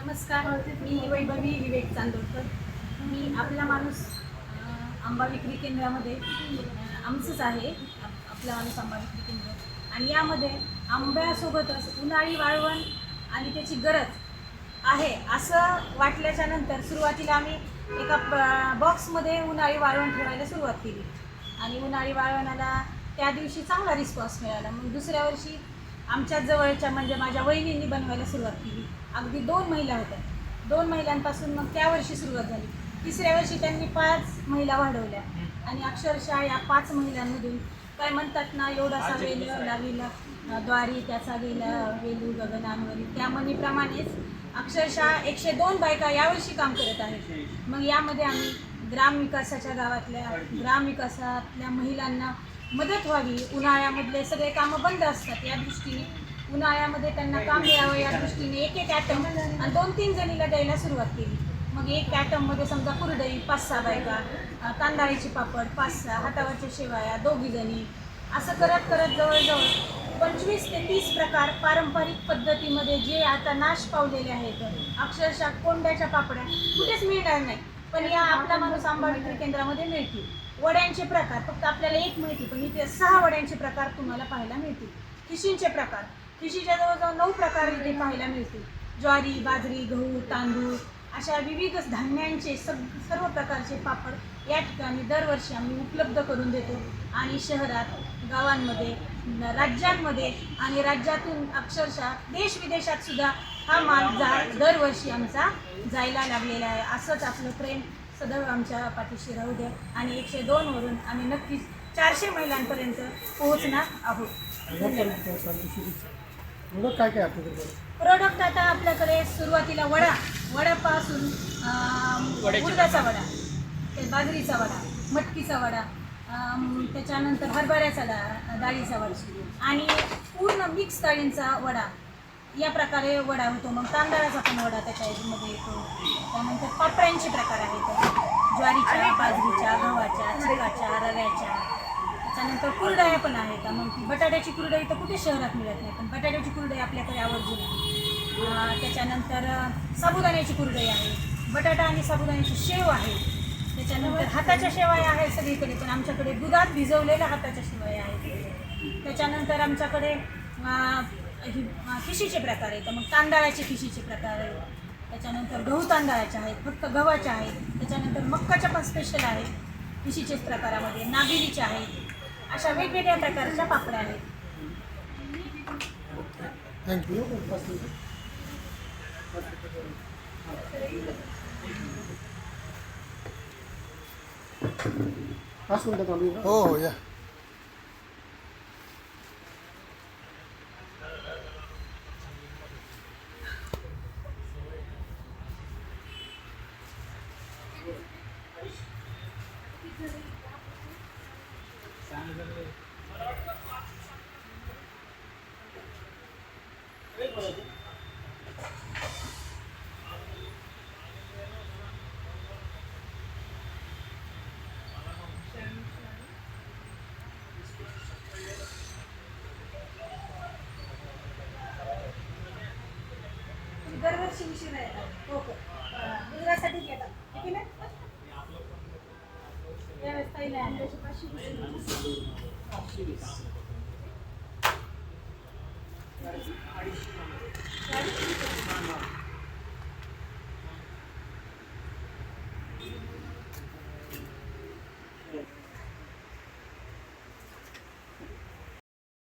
नमस्कार, मी वैभवी विवेक चांदोरकर. मी आपला माणूस आंबा विक्री केंद्रामध्ये आमचंच आहे. आपला माणूस आंबा विक्री केंद्र, आणि यामध्ये आंब्यासोबतच उन्हाळी वाळवण आणि त्याची गरज आहे असं वाटल्याच्या नंतर सुरुवातीला आम्ही एका बॉक्समध्ये उन्हाळी वाळवण ठेवायला सुरुवात केली. आणि उन्हाळी वाळवणाला त्या दिवशी चांगला रिस्पॉन्स मिळाला. मग दुसऱ्या वर्षी आमच्या जवळच्या म्हणजे माझ्या वहिनींनी बनवायला सुरुवात केली. अगदी 2 महिला होत्या. 2 महिलांपासून मग त्या वर्षी सुरुवात झाली. तिसऱ्या वर्षी त्यांनी 5 महिला वाढवल्या. आणि अक्षरशः या 5 महिलांमधून काय म्हणतात ना, एवढासा वेल लाविला द्वारी त्याचा गेला वेलू गगनांवरी, त्या म्हणीप्रमाणेच अक्षरशः 102 बायका यावर्षी काम करत आहेत. मग यामध्ये आम्ही ग्रामविकासातल्या महिलांना मदत व्हावी. उन्हाळ्यामधले सगळे कामं बंद असतात, या दृष्टीने उन्हाळ्यामध्ये त्यांना काम मिळावं या दृष्टीने एक ॲटम आणि 2-3 जणीला द्यायला सुरुवात केली. मग एक ॲटममध्ये समजा कुरडई 5-6 बायका, तांदळाची पापड 5-6, हातावरच्या शेवाया 2 जणी, असं करत करत जवळजवळ 25 ते 30 प्रकार पारंपरिक पद्धतीमध्ये जे आता नाश पावलेले आहेत. अक्षरशः कोंड्याच्या पापड्या कुठेच मिळणार नाही, पण या आपला माणूस आंबा विक्री केंद्रामध्ये मिळतील. वड्यांचे प्रकार फक्त आपल्याला एक मिळतील, पण इथे 6 वड्यांचे प्रकार तुम्हाला पाहायला मिळतील. खिशींचे प्रकार, खिशीच्या जवळजवळ 9 प्रकार इथे पाहायला मिळतील. ज्वारी, बाजरी, गहू, तांदूळ अशा विविध धान्यांचे सर्व प्रकारचे पापड या ठिकाणी दरवर्षी आम्ही उपलब्ध करून देतो. आणि शहरात, गावांमध्ये, राज्यांमध्ये आणि राज्यातून अक्षरशः देशविदेशात सुद्धा हा माल दरवर्षी आमचा जायला लागलेला आहे. असंच आपलं प्रेम सदैव आमच्या पाठीशी राहू द्या. आणि 102 वरून आम्ही नक्कीच 400 महिलांपर्यंत पोहोचणार आहोत. प्रोडक्ट आता आपल्याकडे सुरुवातीला वड्यापासून उडदाचा वडा, बाजरीचा वडा, मटकीचा वडा, त्याच्यानंतर हरभऱ्याचा डाळीचा वडा आणि पूर्ण मिक्स डाळींचा वडा, या प्रकारे वडा होतो. मग तांदळाचा पण वडा त्याच्यामध्ये येतो. त्यानंतर पापड्यांचे प्रकार आहेत, ज्वारीच्या, बाजरीच्या, गव्हाच्या, चिकाच्या, रव्याच्या. त्याच्यानंतर कुरडया पण आहेत. मग बटाट्याची कुरडई तर कुठे शहरात मिळत नाही, पण बटाट्याची कुरडई आपल्याकडे आवर्जून आहे. त्याच्यानंतर साबुदाण्याची कुरडई आहे, बटाटा आणि साबुदाण्याची शेव आहे. त्याच्यानंतर हाताच्या शेवाया आहेत सगळीकडे, पण आमच्याकडे दुधात भिजवलेल्या हाताच्या शेवाया आहेत. त्याच्यानंतर आमच्याकडे खिशीचे प्रकार आहेत. मग तांदळाचे खिशीचे प्रकार आहेत. त्याच्यानंतर गहू तांदळाचे आहेत, फक्त गव्हाच्या आहेत. त्याच्यानंतर मक्काच्या पण स्पेशल आहेत खिशीचेच प्रकारामध्ये, नाबिलीच्या आहेत. अशा वेगवेगळ्या प्रकारच्या पापड्या आहेत. थँक्यू. हो हो या. दरवर्षी उशिरा येतात. ओके, गुजरातसाठी येतात, ठीक आहे ना. त्यावेळेस पहिल्या आंब्याची 520.